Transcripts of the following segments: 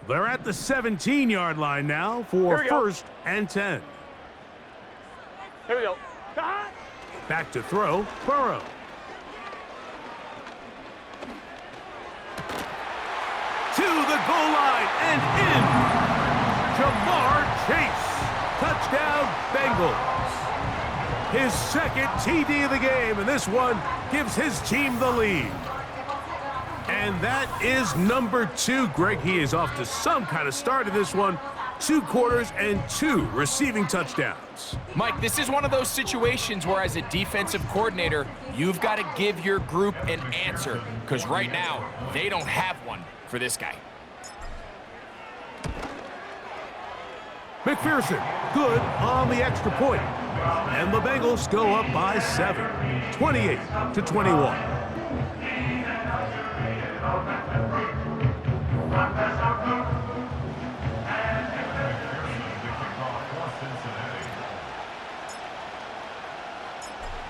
They're at the 17-yard line now for first and 10. Here we go. Back to throw, Burrow. To the goal line and in. Jamar Chase. Touchdown, Bengals. His second TD of the game, and this one gives his team the lead. And that is number 2. Greg, he is off to some kind of start in this one. 2 quarters and 2 receiving touchdowns. Mike, this is one of those situations where as a defensive coordinator, you've got to give your group an answer, because right now, they don't have one for this guy. McPherson, good on the extra point. And the Bengals go up by 7, 28-21.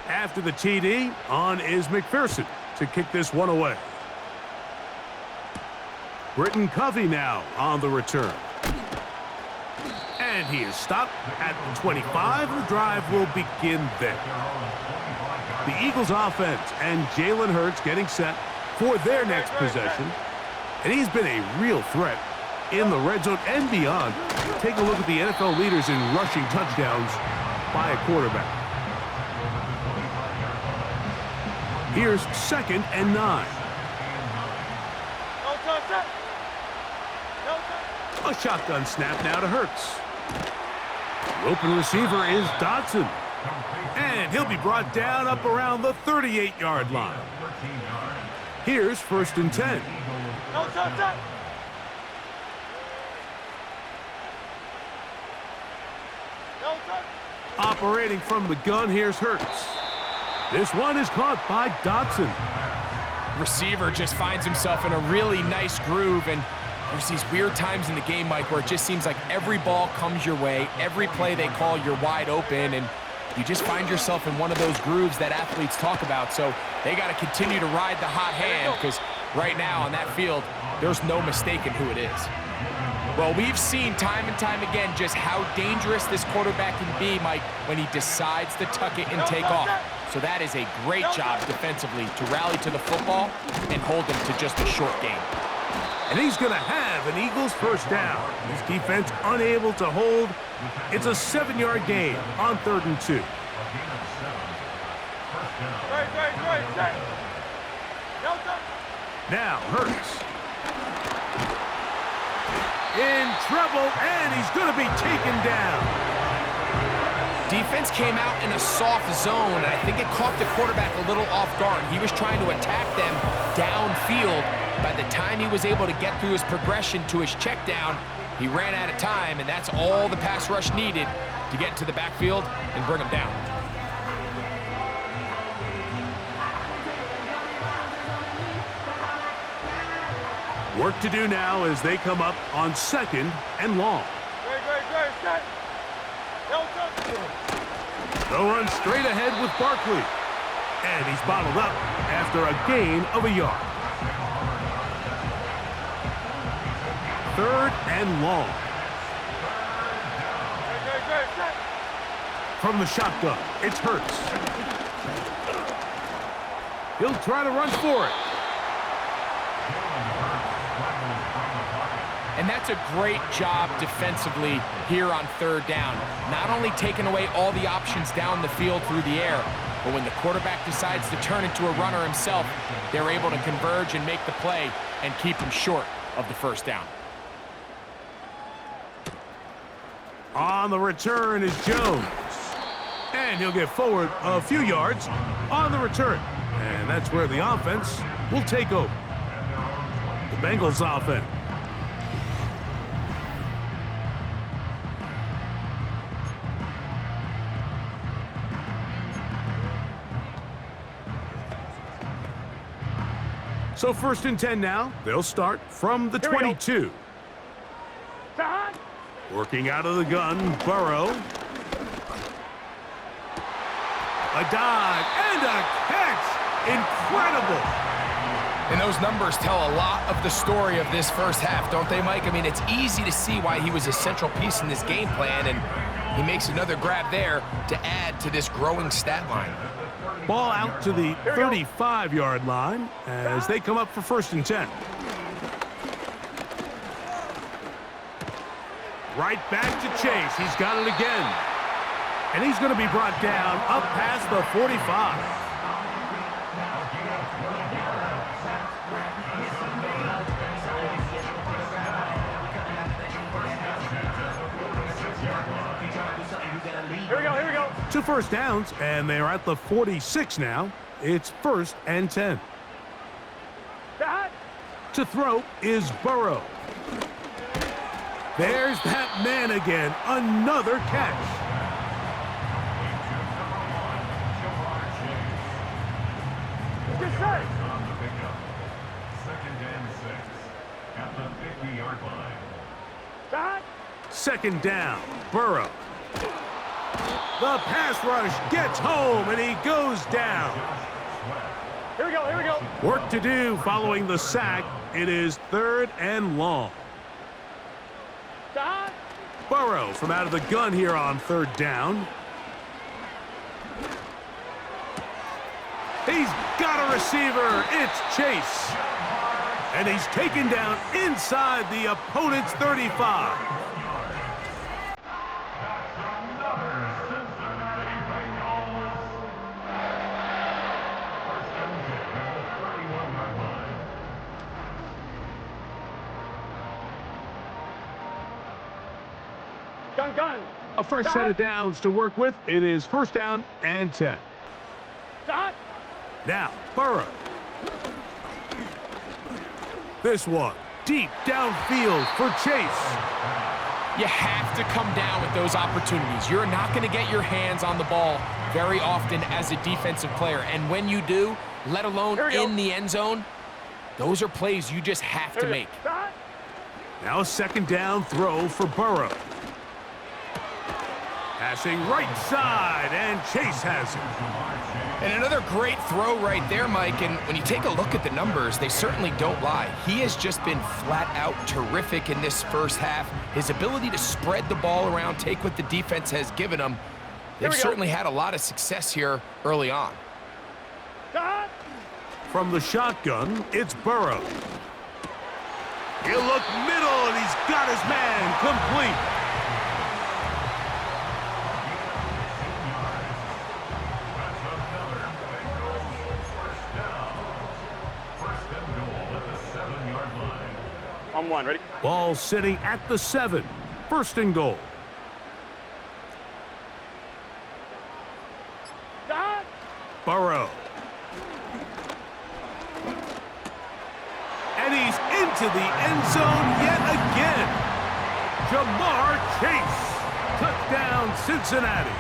After the TD, on is McPherson to kick this one away. Britton Covey now on the return. And he is stopped at the 25. The drive will begin there. The Eagles offense and Jalen Hurts getting set for their next possession. And he's been a real threat in the red zone and beyond. Take a look at the NFL leaders in rushing touchdowns by a quarterback. Here's 2nd and 9. A shotgun snap now to Hurts. The open receiver is Dotson. And he'll be brought down up around the 38-yard line. Here's 1st and 10. Operating from the gun, here's Hurts. This one is caught by Dotson. Receiver just finds himself in a really nice groove, and there's these weird times in the game, Mike, where it just seems like every ball comes your way, every play they call, you're wide open, and you just find yourself in one of those grooves that athletes talk about. So they got to continue to ride the hot hand, because right now on that field, there's no mistaking who it is. Well, we've seen time and time again just how dangerous this quarterback can be, Mike, when he decides to tuck it and take off. So that is a great job defensively to rally to the football and hold them to just a short game. And he's going to have an Eagles first down. His defense unable to hold. It's a 7-yard gain on 3rd and 2. Now Hurts. In trouble, and he's going to be taken down. Defense came out in a soft zone, and I think it caught the quarterback a little off guard. He was trying to attack them downfield. By the time he was able to get through his progression to his check down, he ran out of time, and that's all the pass rush needed to get to the backfield and bring him down. Work to do now as they come up on 2nd and long. They'll run straight ahead with Barkley. And he's bottled up after a gain of a yard. 3rd and long. From the shotgun, it's Hurts. He'll try to run for it. And that's a great job defensively here on 3rd down. Not only taking away all the options down the field through the air, but when the quarterback decides to turn into a runner himself, they're able to converge and make the play and keep him short of the first down. On the return is Jones. And he'll get forward a few yards on the return. And that's where the offense will take over. The Bengals offense. So 1st and 10 now. They'll start from the 22. Working out of the gun, Burrow. A dive and a catch. Incredible. And those numbers tell a lot of the story of this first half, don't they, Mike? I mean, it's easy to see why he was a central piece in this game plan, and he makes another grab there to add to this growing stat line. Ball out to the 35-yard line as they come up for 1st and 10. Right back to Chase. He's got it again. And he's going to be brought down up past the 45. Here we go, here we go. 2 first downs, and they're at the 46 now. It's 1st and 10. To throw is Burrow. There's that man again. Another catch. Good set. Second and 6 at the 50-yard line. 2nd down, Burrow. The pass rush gets home, and he goes down. Here we go, here we go. Work to do following the sack. It is 3rd and long. Burrow from out of the gun here on 3rd down. He's got a receiver. It's Chase. And he's taken down inside the opponent's 35. Gun. A first set of downs to work with. It is 1st down and 10. Now, Burrow. This one, deep downfield for Chase. You have to come down with those opportunities. You're not going to get your hands on the ball very often as a defensive player. And when you do, let alone in the end zone, those are plays you just have to make. Now a 2nd down throw for Burrow. Passing right side, and Chase has it. And another great throw right there, Mike. And when you take a look at the numbers, they certainly don't lie. He has just been flat out terrific in this first half. His ability to spread the ball around, take what the defense has given him. They've certainly had a lot of success here early on. From the shotgun, it's Burrow. He'll look middle, and he's got his man complete. On 1, ready? Ball sitting at the 7. 1st and goal. Burrow. And he's into the end zone yet again. Jamar Chase. Touchdown, Cincinnati.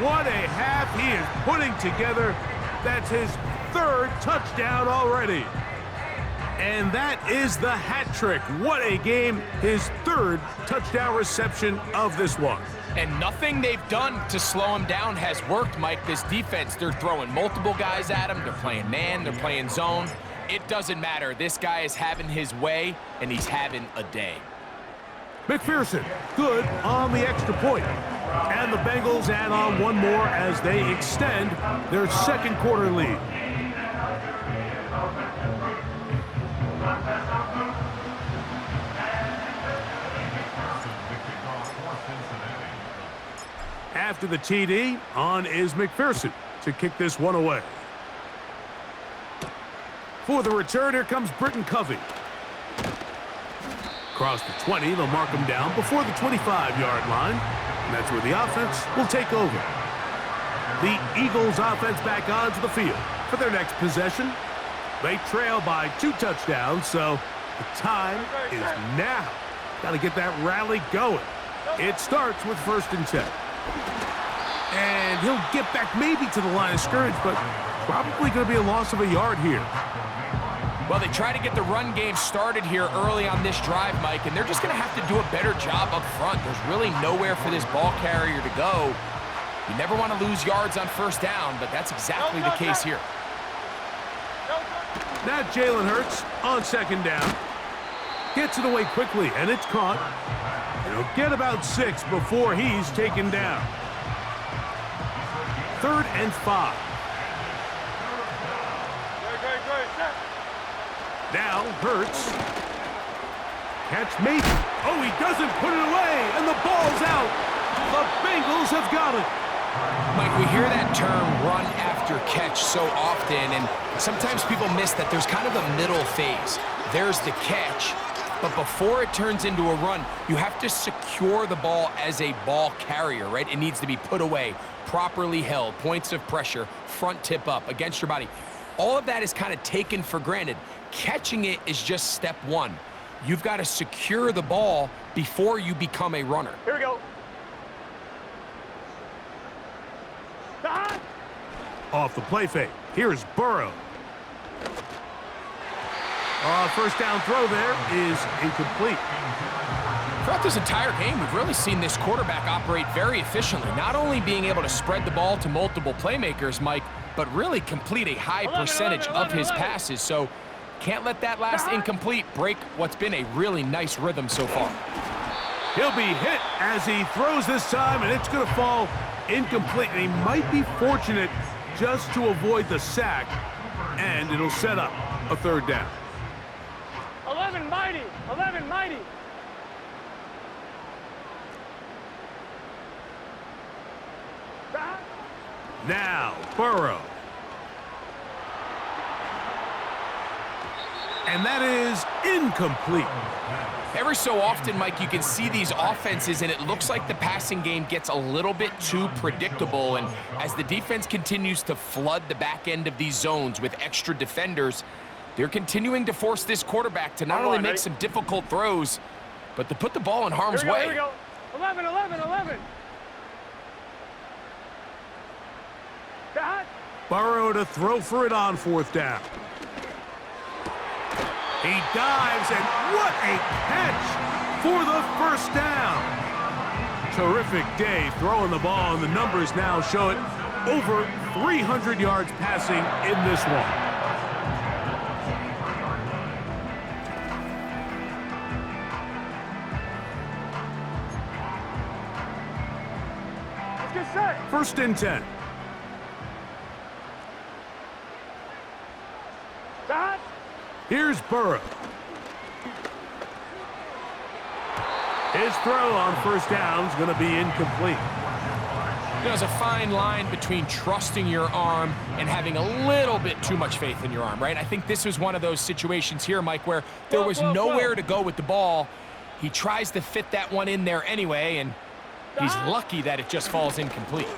What a half he is putting together. That's his 3rd touchdown already. And that is the hat trick. What a game. His 3rd touchdown reception of this one. And nothing they've done to slow him down has worked, Mike. This defense, they're throwing multiple guys at him. They're playing man. They're playing zone. It doesn't matter. This guy is having his way, and he's having a day. McPherson, good on the extra point. And the Bengals add on one more as they extend their 2nd quarter lead. After the TD, on is McPherson to kick this one away. For the return, here comes Britton Covey. Across the 20, they'll mark him down before the 25-yard line. And that's where the offense will take over. The Eagles offense back onto the field for their next possession. They trail by 2 touchdowns, so the time is now. Got to get that rally going. It starts with 1st and 10. And he'll get back maybe to the line of scrimmage, but probably going to be a loss of a yard here. Well, they try to get the run game started here early on this drive, Mike, and they're just going to have to do a better job up front. There's really nowhere for this ball carrier to go. You never want to lose yards on 1st down, but that's exactly the case here. Now Jalen Hurts on second down. Gets it away quickly, and it's caught. He'll get about 6 before he's taken down. 3rd and 5. Now Hurts. Catch maybe. Oh, he doesn't put it away, and the ball's out. The Bengals have got it. Mike, we hear that term run after catch so often, and sometimes people miss that there's kind of a middle phase. There's the catch, but before it turns into a run, you have to secure the ball as a ball carrier, right? It needs to be put away, properly held, points of pressure, front tip up against your body. All of that is kind of taken for granted. Catching it is just step one. You've got to secure the ball before you become a runner. Here we go. Off the play fake. Here's Burrow. First down throw there is incomplete. Throughout this entire game, we've really seen this quarterback operate very efficiently, not only being able to spread the ball to multiple playmakers, Mike, but really complete a high percentage of his passes. So can't let that last incomplete break what's been a really nice rhythm so far. He'll be hit as he throws this time, and it's going to fall incomplete. And he might be fortunate just to avoid the sack, and it'll set up a 3rd down. 11 mighty. 11 mighty. Now, Burrow. And that is incomplete. Every so often, Mike, you can see these offenses, and it looks like the passing game gets a little bit too predictable. And as the defense continues to flood the back end of these zones with extra defenders, they're continuing to force this quarterback to not only make some difficult throws, but to put the ball in harm's way. Here we go. 11, 11, 11. Burrow to throw for it on 4th down. He dives, and what a catch for the 1st down. Terrific day throwing the ball, and the numbers now show it. Over 300 yards passing in this one. Let's get set. 1st and 10. Here's Burrow. His throw on 1st down is going to be incomplete. There's a fine line between trusting your arm and having a little bit too much faith in your arm, right? I think this was one of those situations here, Mike, where there was nowhere to go with the ball. He tries to fit that one in there anyway, and he's lucky that it just falls incomplete.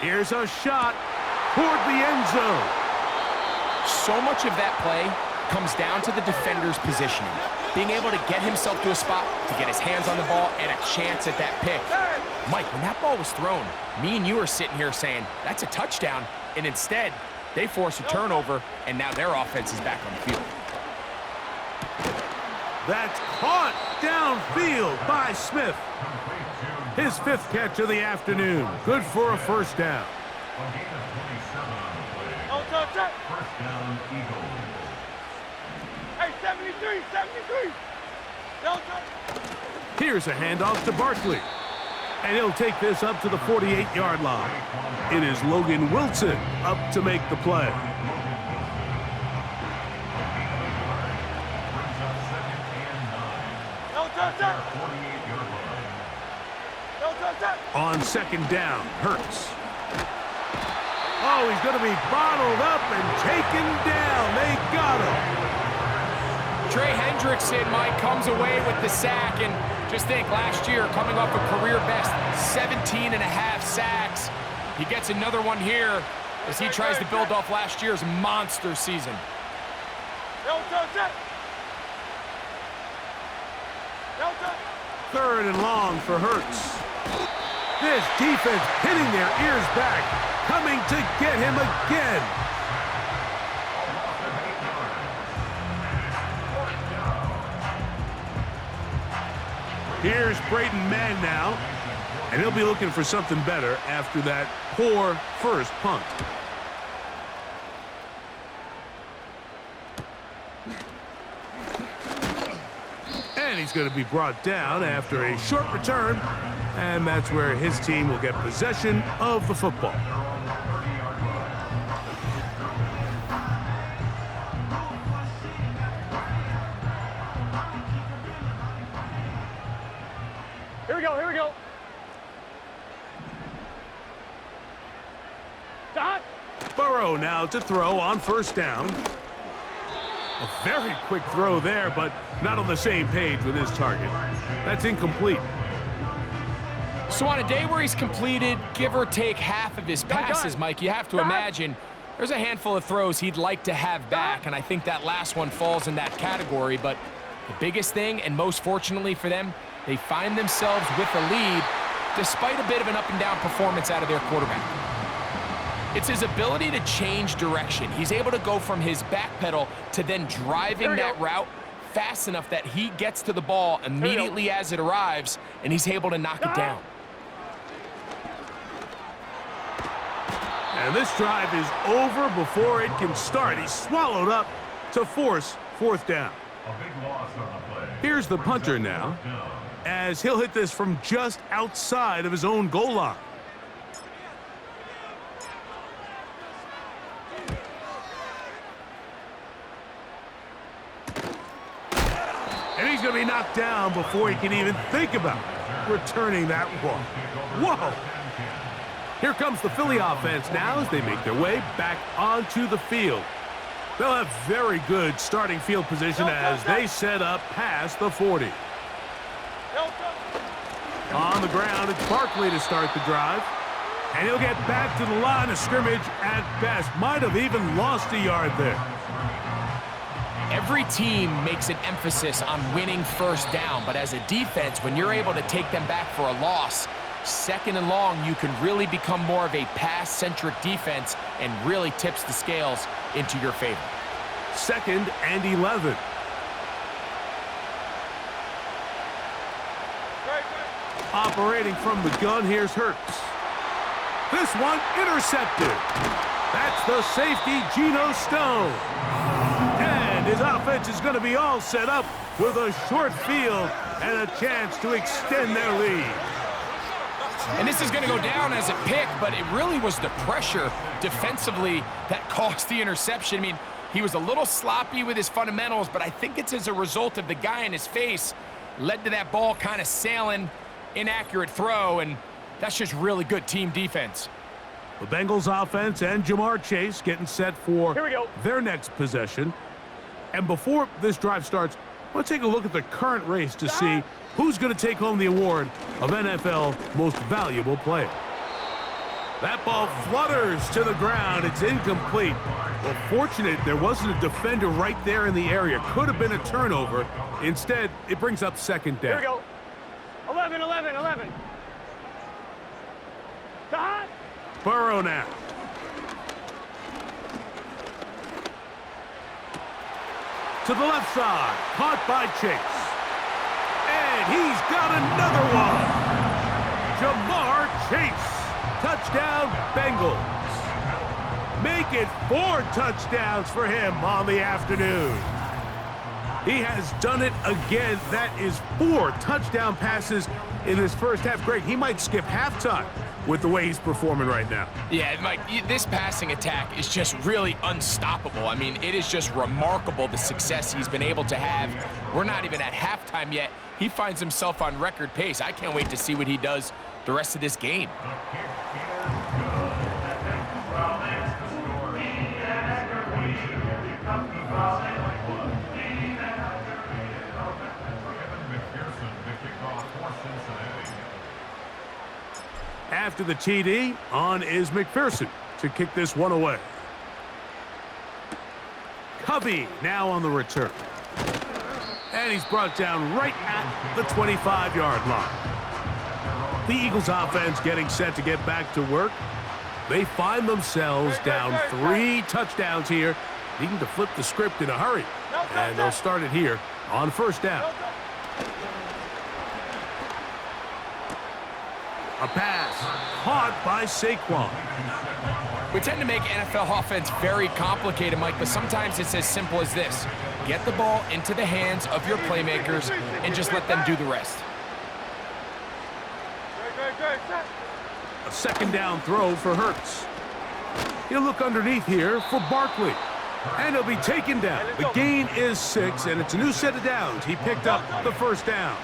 Here's a shot toward the end zone. So much of that play comes down to the defender's positioning. Being able to get himself to a spot, to get his hands on the ball, and a chance at that pick. Mike, when that ball was thrown, me and you are sitting here saying, that's a touchdown, and instead, they force a turnover, and now their offense is back on the field. That's caught downfield by Smith. His 5th catch of the afternoon. Good for a 1st down. First down, Eagles. Hey, 73, 73. Here's a handoff to Barkley. And he'll take this up to the 48-yard line. It is Logan Wilson up to make the play. On 2nd down, Hurts. Oh, he's going to be bottled up and taken down. They got him. Trey Hendrickson, Mike, comes away with the sack, and just think, last year, coming off a career best 17 and a half sacks. He gets another one here as he tries to build off last year's monster season. 3rd and long for Hurts. This defense pinning their ears back, coming to get him again. Here's Braden Mann now. And he'll be looking for something better after that poor first punt. And he's going to be brought down after a short return. And that's where his team will get possession of the football. Here we go, here we go. Stop. Burrow now to throw on first down. A very quick throw there, but not on the same page with his target. That's incomplete. So on a day where he's completed, give or take half of his passes, Mike, you have to imagine there's a handful of throws he'd like to have back, and I think that last one falls in that category. But the biggest thing, and most fortunately for them, they find themselves with a lead despite a bit of an up-and-down performance out of their quarterback. It's his ability to change direction. He's able to go from his back pedal to then driving that route fast enough that he gets to the ball immediately as it arrives, and he's able to knock it down. And this drive is over before it can start. He's swallowed up to force fourth down. Here's the punter now, as he'll hit this from just outside of his own goal line. And he's going to be knocked down before he can even think about returning that one. Whoa! Here comes the Philly offense now as they make their way back onto the field. They'll have very good starting field position as they set up past the 40. On the ground, it's Barkley to start the drive. And he'll get back to the line of scrimmage at best. Might have even lost a yard there. Every team makes an emphasis on winning first down, but as a defense, when you're able to take them back for a loss, second and long, you can really become more of a pass-centric defense and really tips the scales into your favor. 2nd and 11. Operating from the gun, here's Hurts. This one intercepted. That's the safety, Geno Stone. And his offense is going to be all set up with a short field and a chance to extend their lead. And this is going to go down as a pick, but it really was the pressure defensively that caused the interception. I mean, he was a little sloppy with his fundamentals, but I think it's as a result of the guy in his face led to that ball kind of sailing, inaccurate throw, and that's just really good team defense. The Bengals offense and Jamar Chase getting set for their next possession. And before this drive starts, let's take a look at the current race to see who's going to take home the award of NFL Most Valuable Player. That ball flutters to the ground. It's incomplete. Well, fortunate there wasn't a defender right there in the area. Could have been a turnover. Instead, it brings up second down. Here we go. 11, 11, 11. Stop. Burrow now. To the left side. Caught by Chase. And he's got another one. Jamar Chase. Touchdown, Bengals. Make it 4 touchdowns for him on the afternoon. He has done it again. That is 4 touchdown passes in his first half. Greg, he might skip halftime with the way he's performing right now. Yeah, Mike, this passing attack is just really unstoppable. I mean, it is just remarkable the success he's been able to have. We're not even at halftime yet. He finds himself on record pace. I can't wait to see what he does the rest of this game. After the TD, on is McPherson to kick this one away. Covey now on the return. And he's brought down right at the 25-yard line. The Eagles offense getting set to get back to work. They find themselves down 3 touchdowns here, needing to flip the script in a hurry. And they'll start it here on first down. A pass caught by Saquon. We tend to make NFL offense very complicated, Mike, but sometimes it's as simple as this. Get the ball into the hands of your playmakers and just let them do the rest. A second down throw for Hurts. He'll look underneath here for Barkley. And he'll be taken down. The gain is 6, and it's a new set of downs. He picked up the first down.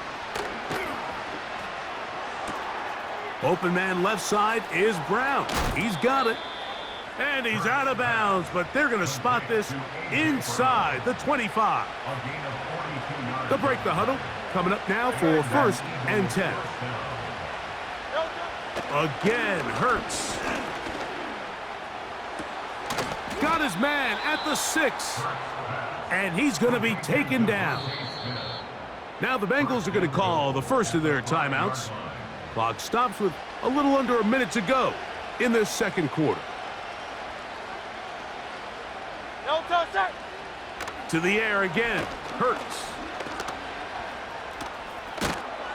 Open man left side is Brown. He's got it. And he's out of bounds, but they're going to spot this inside the 25. They'll break the huddle. Coming up now for 1st and 10. Again, Hurts. Got his man at the 6. And he's going to be taken down. Now the Bengals are going to call the first of their timeouts. Clock stops with a little under a minute to go in this second quarter. To the air again, Hurts.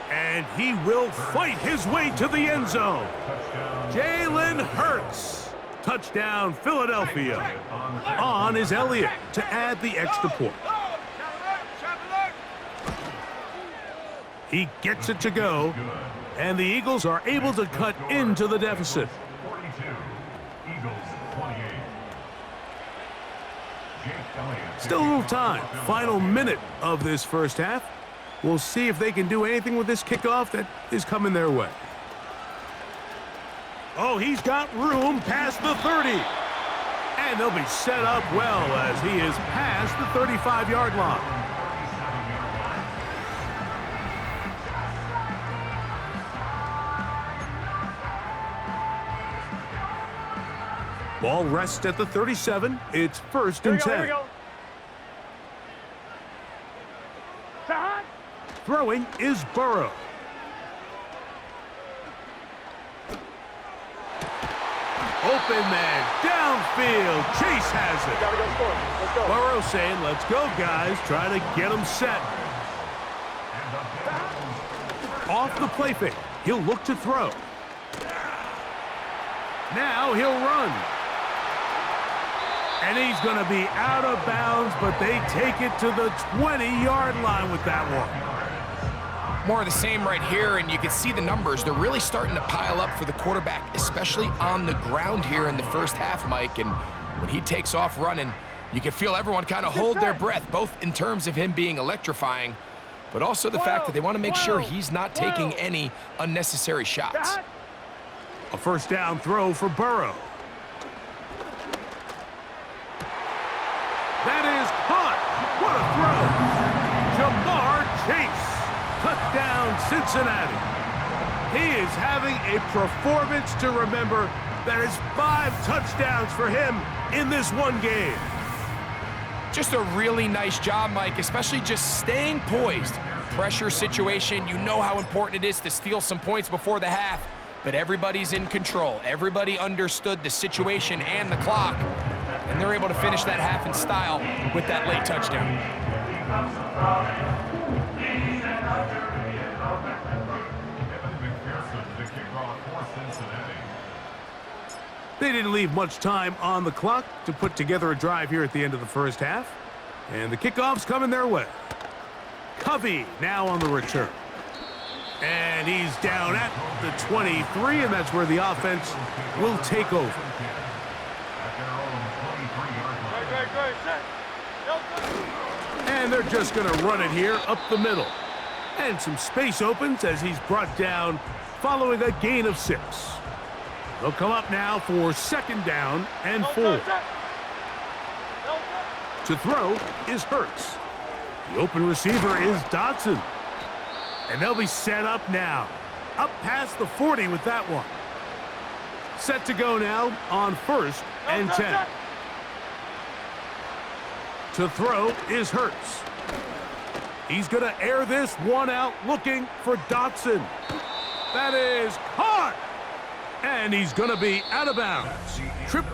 And he will fight his way to the end zone. Jalen Hurts. Touchdown, Philadelphia. On is Elliott to add the extra point. He gets it to go, and the Eagles are able to cut into the deficit. Still a little time. Final minute of this first half. We'll see if they can do anything with this kickoff that is coming their way. Oh, he's got room past the 30. And they'll be set up well as he is past the 35-yard line. Ball rests at the 37. It's 1st and 10. Here we go. Throwing is Burrow. Open man, downfield. Chase has it. Gotta go score. Let's go. Burrow saying, let's go, guys. Try to get him set. Off the play fake. He'll look to throw. Now he'll run. And he's going to be out of bounds, but they take it to the 20-yard line with that one. More of the same right here, and you can see the numbers. They're really starting to pile up for the quarterback, especially on the ground here in the first half, Mike. And when he takes off running, you can feel everyone kind of hold their breath, both in terms of him being electrifying, but also the fact that they want to make sure he's not taking any unnecessary shots. A first down throw for Burrow. That is caught. What a throw. Jamar Chase. Touchdown, Cincinnati. He is having a performance to remember. That is 5 touchdowns for him in this one game. Just a really nice job, Mike, especially just staying poised. Pressure situation, you know how important it is to steal some points before the half, but everybody's in control. Everybody understood the situation and the clock, and they're able to finish that half in style with that late touchdown. They didn't leave much time on the clock to put together a drive here at the end of the first half. And the kickoff's coming their way. Covey now on the return. And he's down at the 23, and that's where the offense will take over. And they're just going to run it here up the middle. And some space opens as he's brought down following a gain of 6. They'll come up now for 2nd down and 4. To throw is Hurts. The open receiver is Dotson. And they'll be set up now. Up past the 40 with that one. Set to go now on 1st and 10. To throw is Hurts. He's going to air this one out looking for Dotson. That is caught. And he's going to be out of bounds. Trip